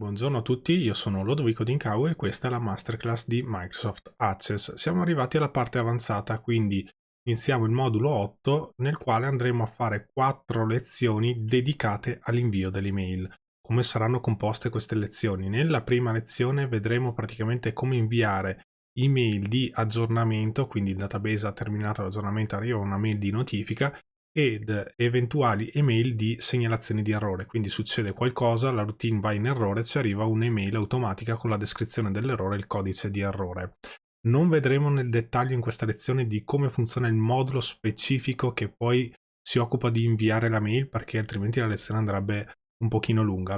Buongiorno a tutti, io sono Lodovico Dincau e questa è la masterclass di Microsoft Access. Siamo arrivati alla parte avanzata, quindi iniziamo il modulo 8 nel quale andremo a fare 4 lezioni dedicate all'invio delle email. Come saranno composte queste lezioni? Nella prima lezione vedremo praticamente come inviare email di aggiornamento, quindi il database ha terminato l'aggiornamento, arriva una mail di notifica ed eventuali email di segnalazioni di errore. Quindi succede qualcosa, la routine va in errore, ci arriva un'email automatica con la descrizione dell'errore e il codice di errore. Non vedremo nel dettaglio in questa lezione di come funziona il modulo specifico che poi si occupa di inviare la mail, perché altrimenti la lezione andrebbe un pochino lunga.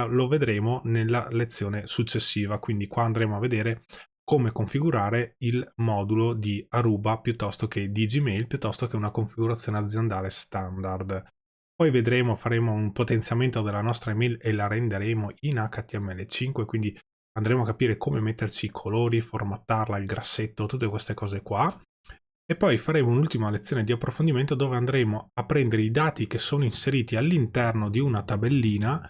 Lo vedremo nella lezione successiva, quindi qua andremo a vedere come configurare il modulo di Aruba piuttosto che di Gmail, piuttosto che una configurazione aziendale standard. Poi vedremo, faremo un potenziamento della nostra email e la renderemo in HTML5, quindi andremo a capire come metterci i colori, formattarla, il grassetto, tutte queste cose qua. E poi faremo un'ultima lezione di approfondimento dove andremo a prendere i dati che sono inseriti all'interno di una tabellina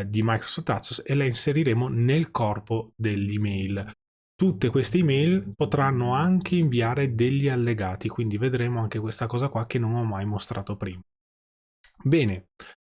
di Microsoft Access e la inseriremo nel corpo dell'email. Tutte queste email potranno anche inviare degli allegati, quindi vedremo anche questa cosa qua che non ho mai mostrato prima. Bene,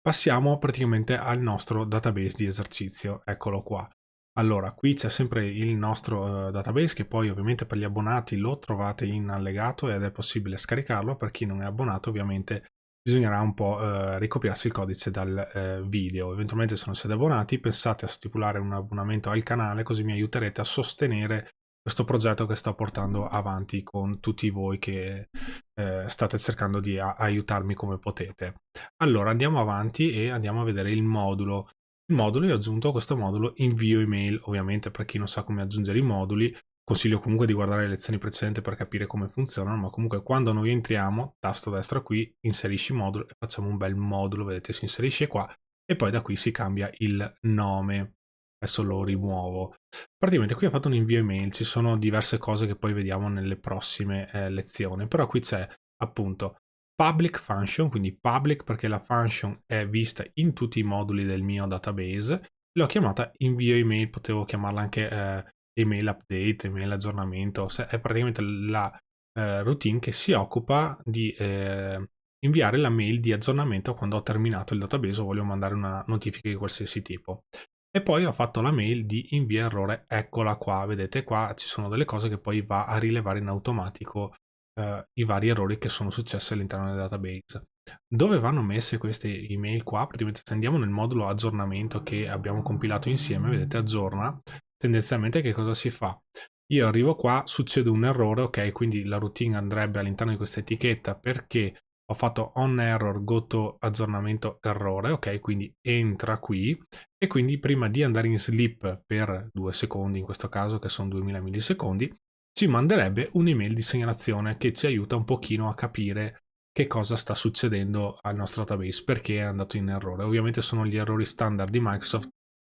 passiamo praticamente al nostro database di esercizio, eccolo qua. Allora, qui c'è sempre il nostro database che poi ovviamente per gli abbonati lo trovate in allegato ed è possibile scaricarlo. Per chi non è abbonato ovviamente bisognerà un po' ricopiarsi il codice dal video. Eventualmente se non siete abbonati pensate a stipulare un abbonamento al canale, così mi aiuterete a sostenere questo progetto che sto portando avanti con tutti voi che state cercando di aiutarmi come potete. Allora andiamo avanti e andiamo a vedere il modulo. Il modulo, io ho aggiunto questo modulo invio email. Ovviamente per chi non sa come aggiungere i moduli consiglio comunque di guardare le lezioni precedenti per capire come funzionano, ma comunque quando noi entriamo, tasto destro qui, inserisci modulo e facciamo un bel modulo, vedete si inserisce qua e poi da qui si cambia il nome. Adesso lo rimuovo. Praticamente qui ho fatto un invio email, ci sono diverse cose che poi vediamo nelle prossime lezioni, però qui c'è appunto public function, quindi public perché la function è vista in tutti i moduli del mio database, l'ho chiamata invio email, potevo chiamarla anche email update, email aggiornamento, è praticamente la routine che si occupa di inviare la mail di aggiornamento quando ho terminato il database o voglio mandare una notifica di qualsiasi tipo. E poi ho fatto la mail di invia errore, eccola qua, vedete qua ci sono delle cose che poi va a rilevare in automatico i vari errori che sono successi all'interno del database. Dove vanno messe queste email qua? Praticamente se andiamo nel modulo aggiornamento che abbiamo compilato insieme, vedete aggiorna, tendenzialmente che cosa si fa? Io arrivo qua, succede un errore, ok, quindi la routine andrebbe all'interno di questa etichetta perché ho fatto on error go to aggiornamento errore, ok, quindi entra qui e quindi prima di andare in sleep per 2 secondi, in questo caso che sono 2000 millisecondi, ci manderebbe un'email di segnalazione che ci aiuta un pochino a capire che cosa sta succedendo al nostro database, perché è andato in errore. Ovviamente sono gli errori standard di Microsoft,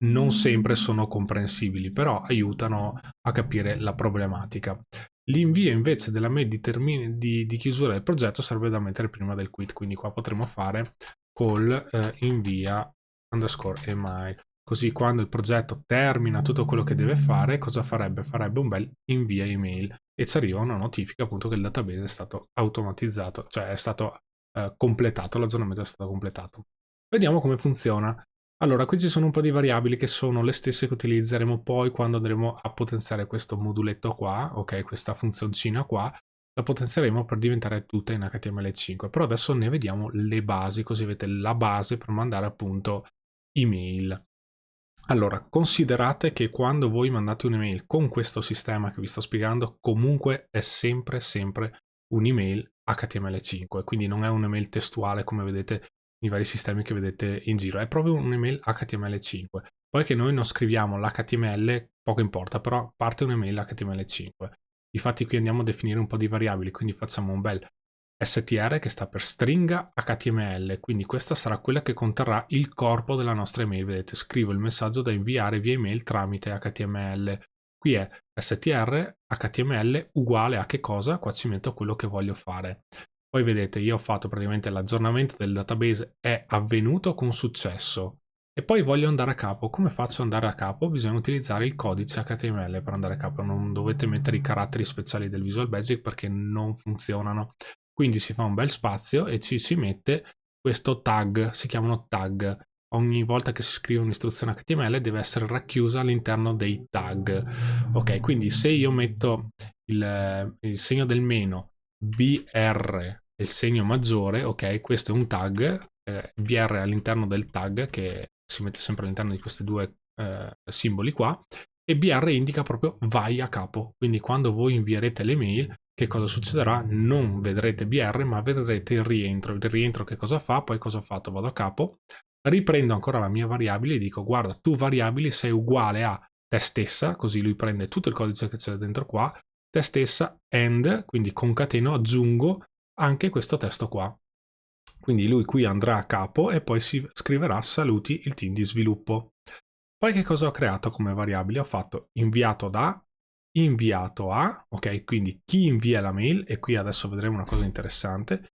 non sempre sono comprensibili, però aiutano a capire la problematica. L'invio invece della mail di chiusura del progetto serve da mettere prima del quit, quindi qua potremo fare call invia underscore email. Così quando il progetto termina tutto quello che deve fare, cosa farebbe? Farebbe un bel invia email e ci arriva una notifica appunto che il database è stato automatizzato, cioè è stato completato, l'aggiornamento è stato completato. Vediamo come funziona. Allora, qui ci sono un po' di variabili che sono le stesse che utilizzeremo poi quando andremo a potenziare questo moduletto qua, ok, questa funzioncina qua, la potenzieremo per diventare tutta in HTML5, però adesso ne vediamo le basi, così avete la base per mandare appunto email. Allora, considerate che quando voi mandate un'email con questo sistema che vi sto spiegando, comunque è sempre un'email HTML5, quindi non è un'email testuale come vedete i vari sistemi che vedete in giro, è proprio un'email HTML5. Poi che noi non scriviamo l'HTML, poco importa, però parte un'email HTML5. Infatti qui andiamo a definire un po' di variabili, quindi facciamo un bel str che sta per stringa HTML, quindi questa sarà quella che conterrà il corpo della nostra email. Vedete, scrivo il messaggio da inviare via email tramite HTML. Qui è str HTML uguale a che cosa? Qua ci metto quello che voglio fare. Poi vedete, io ho fatto praticamente l'aggiornamento del database, è avvenuto con successo. e poi voglio andare a capo. Come faccio ad andare a capo? Bisogna utilizzare il codice HTML per andare a capo, non dovete mettere i caratteri speciali del Visual Basic perché non funzionano. Quindi si fa un bel spazio e ci si mette questo tag, si chiamano tag. Ogni volta che si scrive un'istruzione HTML deve essere racchiusa all'interno dei tag. Ok, quindi se io metto il segno del meno, BR e il segno maggiore, ok, questo è un tag, BR all'interno del tag che si mette sempre all'interno di questi due simboli qua, e BR indica proprio vai a capo. Quindi quando voi invierete le mail, che cosa succederà? Non vedrete BR, ma vedrete il rientro. Il rientro che cosa fa? Poi cosa ho fatto? Vado a capo, riprendo ancora la mia variabile e dico guarda, tu variabile sei uguale a te stessa, così lui prende tutto il codice che c'è dentro qua, te stessa, and, quindi concateno, aggiungo anche questo testo qua. Quindi lui qui andrà a capo e poi si scriverà saluti il team di sviluppo. Poi che cosa ho creato come variabile? Ho fatto inviato da, inviato a, ok? Quindi chi invia la mail, e qui adesso vedremo una cosa interessante,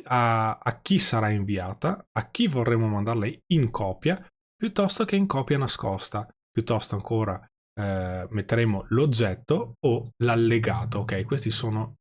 a chi sarà inviata, a chi vorremmo mandarla in copia, piuttosto che in copia nascosta, piuttosto ancora metteremo l'oggetto o l'allegato, ok? Questi sono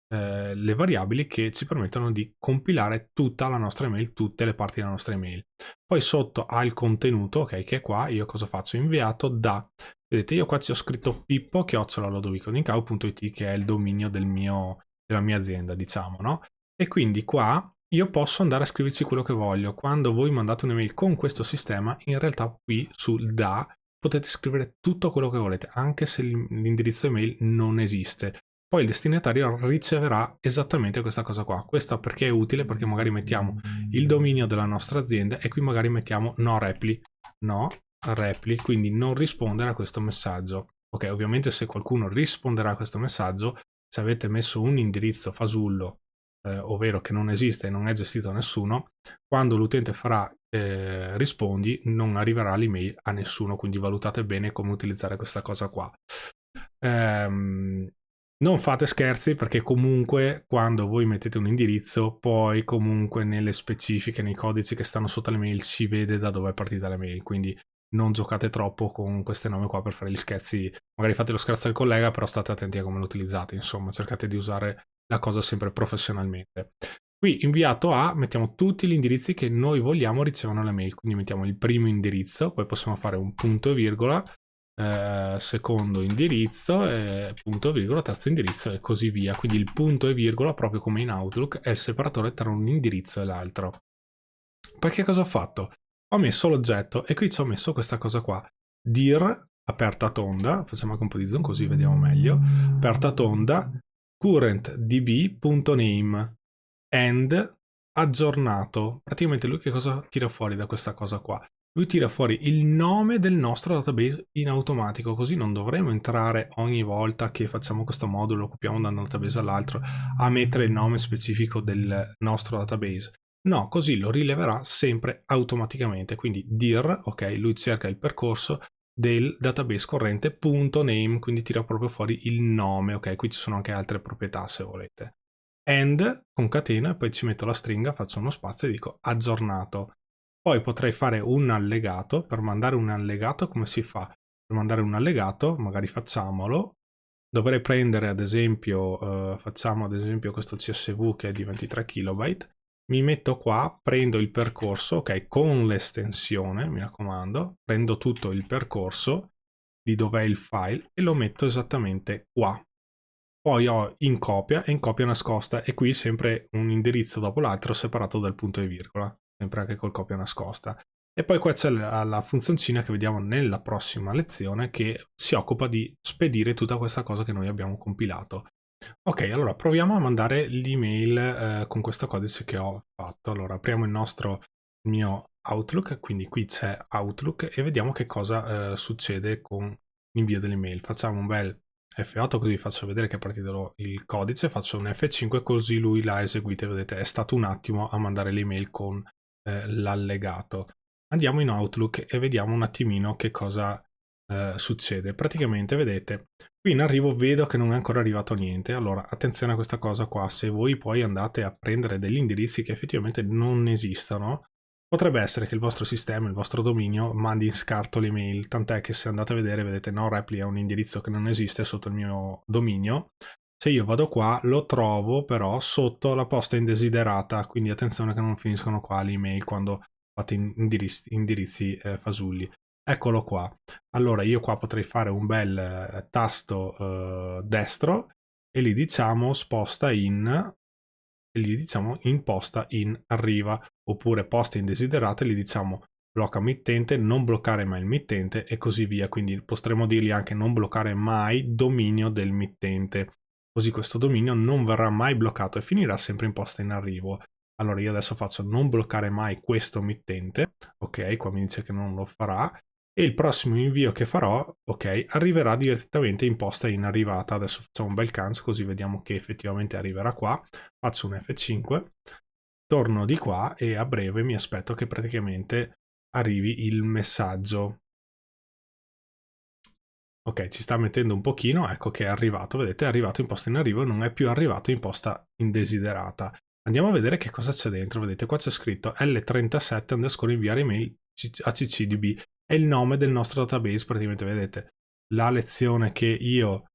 le variabili che ci permettono di compilare tutta la nostra email, tutte le parti della nostra email. Poi sotto ha il contenuto, ok, che è qua. Io cosa faccio? Inviato da, vedete, io qua ci ho scritto pippo@lodovicodincow.it, che è il dominio della mia azienda, diciamo, no? E quindi qua io posso andare a scriverci quello che voglio. Quando voi mandate un'email con questo sistema, in realtà qui sul da potete scrivere tutto quello che volete, anche se l'indirizzo email non esiste. Poi il destinatario riceverà esattamente questa cosa qua. Questa perché è utile? Perché magari mettiamo il dominio della nostra azienda e qui magari mettiamo no reply, quindi non rispondere a questo messaggio. Ok, ovviamente se qualcuno risponderà a questo messaggio, se avete messo un indirizzo fasullo, ovvero che non esiste e non è gestito da nessuno, quando l'utente farà rispondi non arriverà l'email a nessuno, quindi valutate bene come utilizzare questa cosa qua. Non fate scherzi, perché comunque quando voi mettete un indirizzo, poi comunque nelle specifiche, nei codici che stanno sotto le mail si vede da dove è partita la mail, quindi non giocate troppo con queste norme qua per fare gli scherzi. Magari fate lo scherzo al collega, però state attenti a come lo utilizzate, insomma cercate di usare la cosa sempre professionalmente. Qui inviato a, mettiamo tutti gli indirizzi che noi vogliamo ricevano la mail, quindi mettiamo il primo indirizzo, poi possiamo fare un punto e virgola, secondo indirizzo, punto e virgola, terzo indirizzo e così via. Quindi il punto e virgola, proprio come in Outlook, è il separatore tra un indirizzo e l'altro. Poi che cosa ho fatto? Ho messo l'oggetto e qui ci ho messo questa cosa qua, dir, aperta tonda, facciamo anche un po' di zoom così vediamo meglio, aperta tonda, currentdb.name and aggiornato. Praticamente lui che cosa tira fuori da questa cosa qua? Lui tira fuori il nome del nostro database in automatico, così non dovremo entrare ogni volta che facciamo questo modulo, copiamo da un database all'altro, a mettere il nome specifico del nostro database. No, così lo rileverà sempre automaticamente. Quindi dir, ok, lui cerca il percorso del database corrente.name, quindi tira proprio fuori il nome, ok, qui ci sono anche altre proprietà se volete. And, concatena, e poi ci metto la stringa, faccio uno spazio e dico aggiornato. Poi potrei fare un allegato. Per mandare un allegato come si fa? Per mandare un allegato, magari facciamolo, dovrei prendere ad esempio, facciamo ad esempio questo CSV che è di 23 KB, mi metto qua, prendo il percorso, ok, con l'estensione, mi raccomando, prendo tutto il percorso di dov'è il file e lo metto esattamente qua. Poi ho in copia e in copia nascosta, e qui sempre un indirizzo dopo l'altro separato dal punto e virgola, sempre anche col copia nascosta. E poi qua c'è la funzioncina che vediamo nella prossima lezione, che si occupa di spedire tutta questa cosa che noi abbiamo compilato. Ok, allora proviamo a mandare l'email con questo codice che ho fatto. Allora apriamo il mio Outlook, quindi qui c'è Outlook e vediamo che cosa succede con l'invio dell'email. Facciamo un bel F8 così faccio vedere che è partito il codice, faccio un F5 così lui l'ha eseguito, vedete è stato un attimo a mandare l'email con l'allegato. Andiamo in Outlook e vediamo un attimino che cosa succede. Praticamente vedete qui in arrivo vedo che non è ancora arrivato niente. Allora attenzione a questa cosa qua, se voi poi andate a prendere degli indirizzi che effettivamente non esistono, Potrebbe essere che il vostro sistema, il vostro dominio mandi in scarto l'email, tant'è che se andate a vedere vedete NoReply è un indirizzo che non esiste sotto il mio dominio. Se io vado qua lo trovo però sotto la posta indesiderata, quindi attenzione che non finiscono qua le email quando fate indirizzi fasulli. Eccolo qua. Allora io qua potrei fare un bel tasto destro e gli diciamo sposta in, e gli diciamo imposta in arriva, oppure posta indesiderata, gli diciamo blocca mittente, non bloccare mai il mittente e così via. Quindi potremmo dirgli anche non bloccare mai dominio del mittente, così questo dominio non verrà mai bloccato e finirà sempre in posta in arrivo. Allora io adesso faccio non bloccare mai questo mittente, ok, qua mi dice che non lo farà, e il prossimo invio che farò, ok, arriverà direttamente in posta in arrivata. Adesso facciamo un bel canso così vediamo che effettivamente arriverà qua. Faccio un F5, torno di qua e a breve mi aspetto che praticamente arrivi il messaggio. Ok, ci sta mettendo un pochino, ecco che è arrivato, vedete, è arrivato in posta in arrivo e non è più arrivato in posta indesiderata. Andiamo a vedere che cosa c'è dentro, vedete qua c'è scritto L37 underscore inviare email a CCDB, è il nome del nostro database, praticamente vedete la lezione che io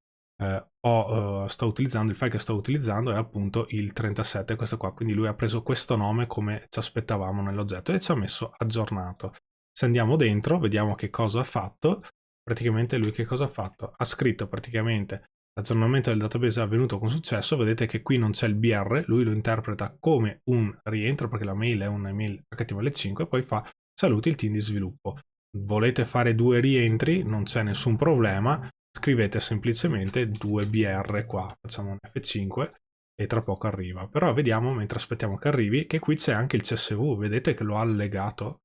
sto utilizzando, il file che sto utilizzando è appunto il 37, questo qua, quindi lui ha preso questo nome come ci aspettavamo nell'oggetto e ci ha messo aggiornato. Se andiamo dentro vediamo che cosa ha fatto. Praticamente lui che cosa ha fatto? Ha scritto praticamente l'aggiornamento del database è avvenuto con successo, vedete che qui non c'è il BR, lui lo interpreta come un rientro perché la mail è un'email HTML5 e poi fa saluti il team di sviluppo. Volete fare 2 rientri? Non c'è nessun problema, scrivete semplicemente 2BR qua, facciamo un F5 e tra poco arriva. Però vediamo mentre aspettiamo che arrivi che qui c'è anche il CSV, vedete che lo ha allegato.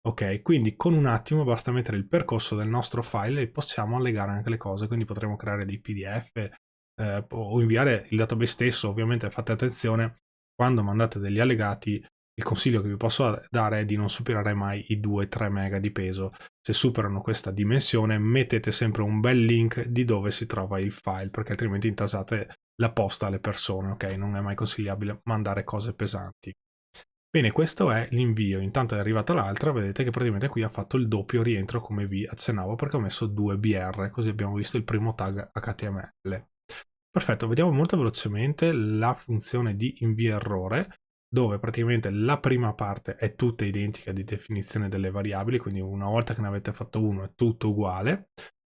Ok, quindi con un attimo basta mettere il percorso del nostro file e possiamo allegare anche le cose, quindi potremo creare dei PDF o inviare il database stesso. Ovviamente fate attenzione, quando mandate degli allegati, il consiglio che vi posso dare è di non superare mai i 2-3 mega di peso. Se superano questa dimensione mettete sempre un bel link di dove si trova il file, perché altrimenti intasate la posta alle persone, ok? Non è mai consigliabile mandare cose pesanti. Bene, questo è l'invio, intanto è arrivata l'altra, vedete che praticamente qui ha fatto il doppio rientro come vi accennavo perché ho messo 2BR, così abbiamo visto il primo tag HTML. Perfetto, vediamo molto velocemente la funzione di invio errore, dove praticamente la prima parte è tutta identica di definizione delle variabili, quindi una volta che ne avete fatto uno è tutto uguale.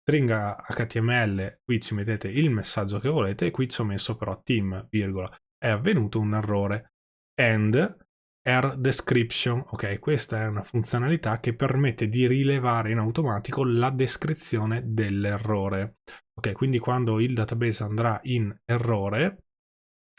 Stringa HTML, qui ci mettete il messaggio che volete e qui ci ho messo però team, virgola, è avvenuto un errore. And error description, ok, questa è una funzionalità che permette di rilevare in automatico la descrizione dell'errore. Ok, quindi quando il database andrà in errore,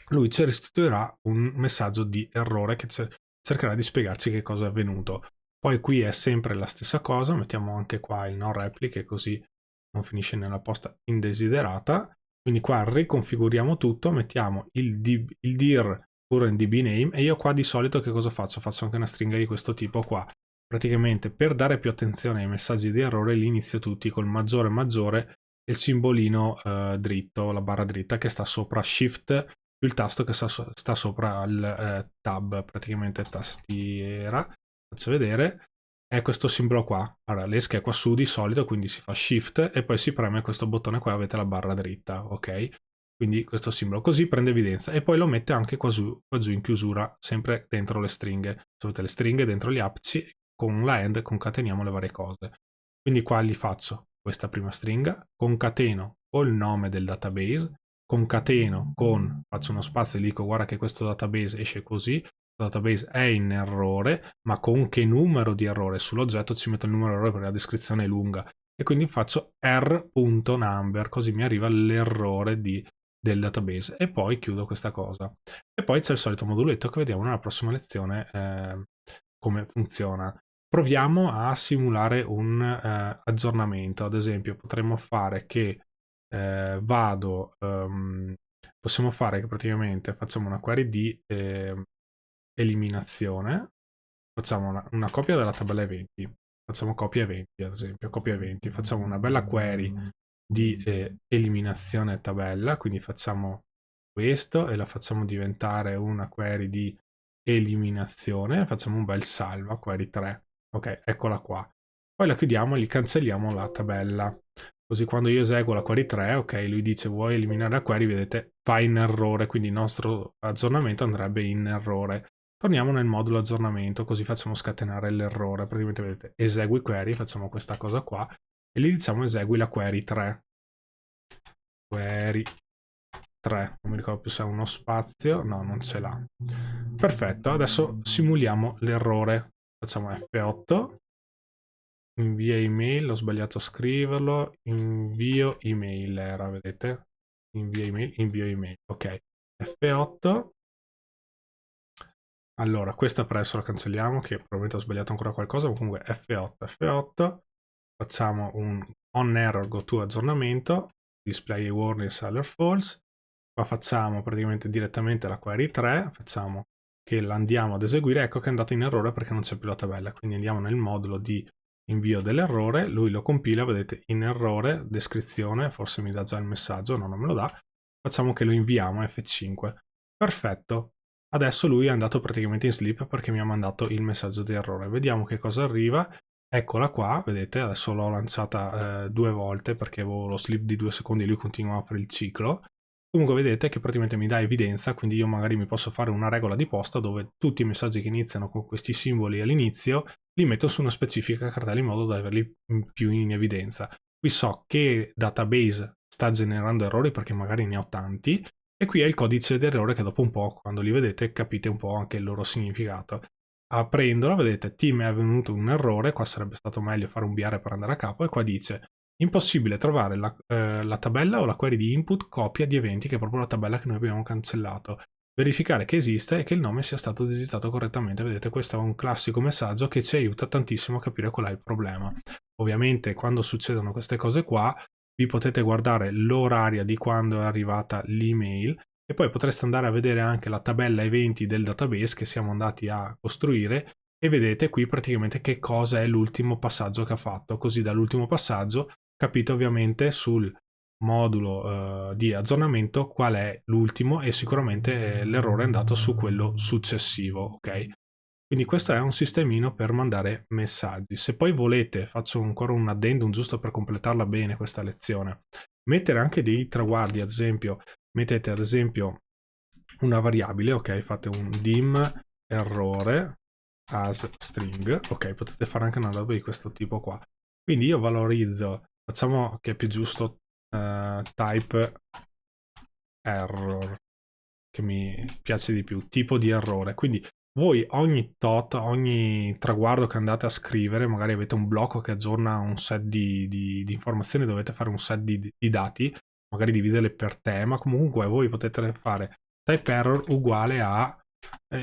lui ci restituirà un messaggio di errore che cercherà di spiegarci che cosa è avvenuto. Poi qui è sempre la stessa cosa, mettiamo anche qua il no repliche così non finisce nella posta indesiderata. Quindi qua riconfiguriamo tutto, mettiamo il dir current db name e io qua di solito che cosa faccio? Faccio anche una stringa di questo tipo qua. Praticamente per dare più attenzione ai messaggi di errore li inizio tutti col maggiore maggiore e il simbolino dritto, la barra dritta che sta sopra shift più il tasto che sta sopra il tab, praticamente tastiera. Faccio vedere, è questo simbolo qua. Allora, l'ESC è qua su di solito, quindi si fa shift e poi si preme questo bottone qua, avete la barra dritta, ok? Quindi questo simbolo così prende evidenza e poi lo mette anche qua giù in chiusura, sempre dentro le stringhe. Se avete le stringhe dentro gli apici, con la end concateniamo le varie cose. Quindi qua gli faccio questa prima stringa, concateno col nome del database, concateno con, faccio uno spazio e dico guarda che questo database esce così, il database è in errore, ma con che numero di errore? Sull'oggetto ci metto il numero di errore perché la descrizione è lunga e quindi faccio r.number, così mi arriva l'errore del database e poi chiudo questa cosa. E poi c'è il solito moduletto che vediamo nella prossima lezione come funziona. Proviamo a simulare un aggiornamento, ad esempio potremmo fare che possiamo fare che praticamente facciamo una query di eliminazione, facciamo una copia della tabella eventi, facciamo copia eventi ad esempio, copia eventi, facciamo una bella query di eliminazione tabella, quindi facciamo questo e la facciamo diventare una query di eliminazione, facciamo un bel salva, query 3, ok, eccola qua. Poi la chiudiamo e gli cancelliamo la tabella. Così quando io eseguo la query 3, ok, lui dice vuoi eliminare la query, vedete, va in errore, quindi il nostro aggiornamento andrebbe in errore. Torniamo nel modulo aggiornamento, così facciamo scatenare l'errore. Praticamente vedete, esegui query, facciamo questa cosa qua, e gli diciamo esegui la query 3. Query 3, non mi ricordo più se ha uno spazio, no, non ce l'ha. Perfetto, adesso simuliamo l'errore. Facciamo F8, invia email, ho sbagliato a scriverlo, invio email era, vedete? Invia email, invio email, ok. F8, allora questa presso la cancelliamo, che probabilmente ho sbagliato ancora qualcosa, ma comunque F8, F8, facciamo un on error go to aggiornamento, display warning seller false, qua facciamo praticamente direttamente la query 3, facciamo che la andiamo ad eseguire, ecco che è andata in errore perché non c'è più la tabella, quindi andiamo nel modulo di invio dell'errore, lui lo compila, vedete in errore, descrizione, forse mi dà già il messaggio, no, non me lo dà, facciamo che lo inviamo F5, perfetto, adesso lui è andato praticamente in sleep perché mi ha mandato il messaggio di errore, vediamo che cosa arriva, eccola qua, vedete, adesso l'ho lanciata 2 volte perché avevo lo sleep di 2 secondi e lui continuava per il ciclo. Comunque vedete che praticamente mi dà evidenza, quindi io magari mi posso fare una regola di posta dove tutti i messaggi che iniziano con questi simboli all'inizio li metto su una specifica cartella in modo da averli più in evidenza. Qui so che database sta generando errori perché magari ne ho tanti e qui è il codice d'errore che dopo un po', quando li vedete, capite un po' anche il loro significato. Aprendolo, vedete, team è avvenuto un errore, qua sarebbe stato meglio fare un BR per andare a capo, e qua dice impossibile trovare la tabella o la query di input copia di eventi, che è proprio la tabella che noi abbiamo cancellato. Verificare che esiste e che il nome sia stato digitato correttamente. Vedete, questo è un classico messaggio che ci aiuta tantissimo a capire qual è il problema. Ovviamente quando succedono queste cose qua, vi potete guardare l'orario di quando è arrivata l'email e poi potreste andare a vedere anche la tabella eventi del database che siamo andati a costruire e vedete qui praticamente che cosa è l'ultimo passaggio che ha fatto. Così dall'ultimo passaggio capite ovviamente sul modulo di aggiornamento qual è l'ultimo e sicuramente l'errore è andato su quello successivo, ok? Quindi questo è un sistemino per mandare messaggi. Se poi volete, faccio ancora un addendum giusto per completarla bene questa lezione, mettere anche dei traguardi, ad esempio, mettete ad esempio una variabile, ok? Fate un dim errore as string, ok? Potete fare anche una roba di questo tipo qua. Quindi io valorizzo, facciamo che è più giusto type error, che mi piace di più, tipo di errore. Quindi voi ogni tot, ogni traguardo che andate a scrivere, magari avete un blocco che aggiorna un set di informazioni, dovete fare un set di dati, magari dividerle per tema, comunque voi potete fare type error uguale a,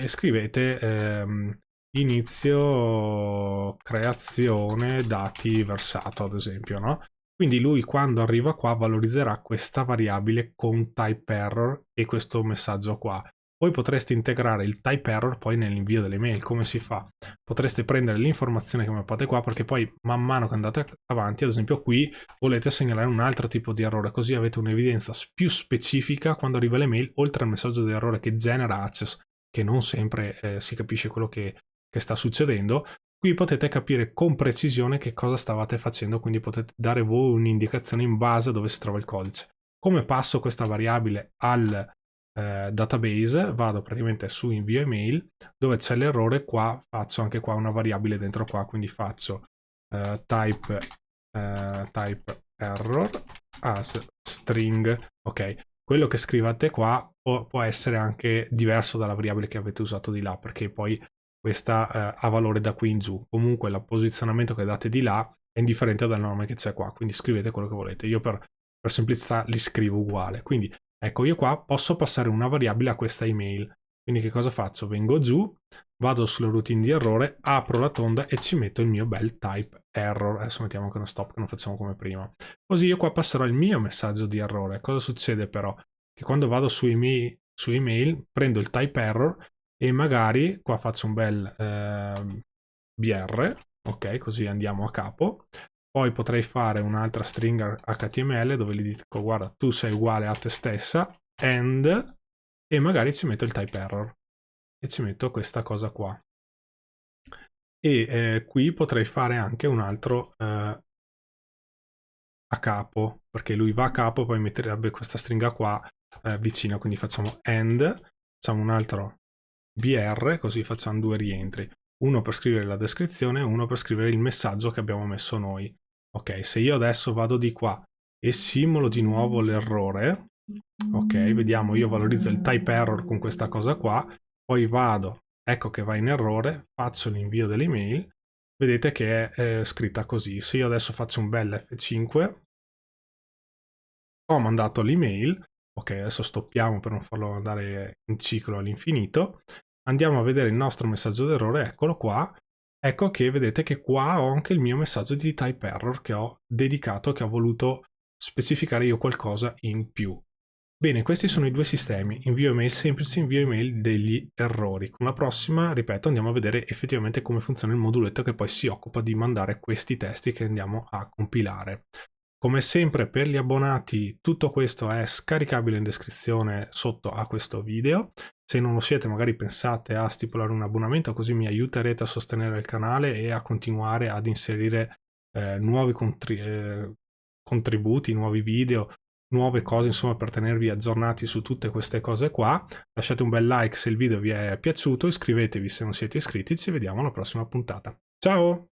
scrivete inizio creazione dati versato, ad esempio, no? Quindi lui quando arriva qua valorizzerà questa variabile con type error e questo messaggio qua. Voi potreste integrare il type error poi nell'invio delle mail. Come si fa? Potreste prendere l'informazione che mappate qua perché poi man mano che andate avanti, ad esempio qui, volete segnalare un altro tipo di errore, così avete un'evidenza più specifica quando arriva l'email, oltre al messaggio di errore che genera access, che non sempre si capisce quello che sta succedendo. Qui potete capire con precisione che cosa stavate facendo, quindi potete dare voi un'indicazione in base a dove si trova il codice. Come passo questa variabile al database? Vado praticamente su invio email, dove c'è l'errore, qua faccio anche qua una variabile dentro qua, quindi faccio type error as string, ok? Quello che scrivate qua può essere anche diverso dalla variabile che avete usato di là, perché poi questa ha valore da qui in giù. Comunque il posizionamento che date di là è indifferente dal nome che c'è qua, quindi scrivete quello che volete. Io per semplicità li scrivo uguale. Quindi ecco, io qua posso passare una variabile a questa email. Quindi che cosa faccio? Vengo giù, vado sulla routine di errore, apro la tonda e ci metto il mio bel type error. Adesso mettiamo anche uno stop che non facciamo come prima. Così io qua passerò il mio messaggio di errore. Cosa succede però? Che quando vado su email prendo il type error e magari qua faccio un bel BR, ok, così andiamo a capo. Poi potrei fare un'altra stringa HTML dove gli dico guarda tu sei uguale a te stessa and, e magari ci metto il type error e ci metto questa cosa qua. E qui potrei fare anche un altro a capo, perché lui va a capo, poi metterebbe questa stringa qua vicino, quindi facciamo end, facciamo un altro BR, così facciamo 2 rientri, uno per scrivere la descrizione e uno per scrivere il messaggio che abbiamo messo noi. Ok, se io adesso vado di qua e simolo di nuovo l'errore, ok, vediamo, io valorizzo il type error con questa cosa qua, poi vado, ecco che va in errore, faccio l'invio dell'email, vedete che è scritta così. Se io adesso faccio un bel F5, ho mandato l'email, ok, adesso stoppiamo per non farlo andare in ciclo all'infinito, andiamo a vedere il nostro messaggio d'errore, eccolo qua, ecco che vedete che qua ho anche il mio messaggio di type error che ho dedicato, che ho voluto specificare io qualcosa in più. Bene, questi sono i due sistemi, invio email semplice, invio email degli errori. Con la prossima, ripeto, andiamo a vedere effettivamente come funziona il moduletto che poi si occupa di mandare questi testi che andiamo a compilare. Come sempre per gli abbonati tutto questo è scaricabile in descrizione sotto a questo video. Se non lo siete magari pensate a stipulare un abbonamento, così mi aiuterete a sostenere il canale e a continuare ad inserire nuovi contributi, nuovi video, nuove cose insomma per tenervi aggiornati su tutte queste cose qua. Lasciate un bel like se il video vi è piaciuto, iscrivetevi se non siete iscritti, ci vediamo alla prossima puntata. Ciao!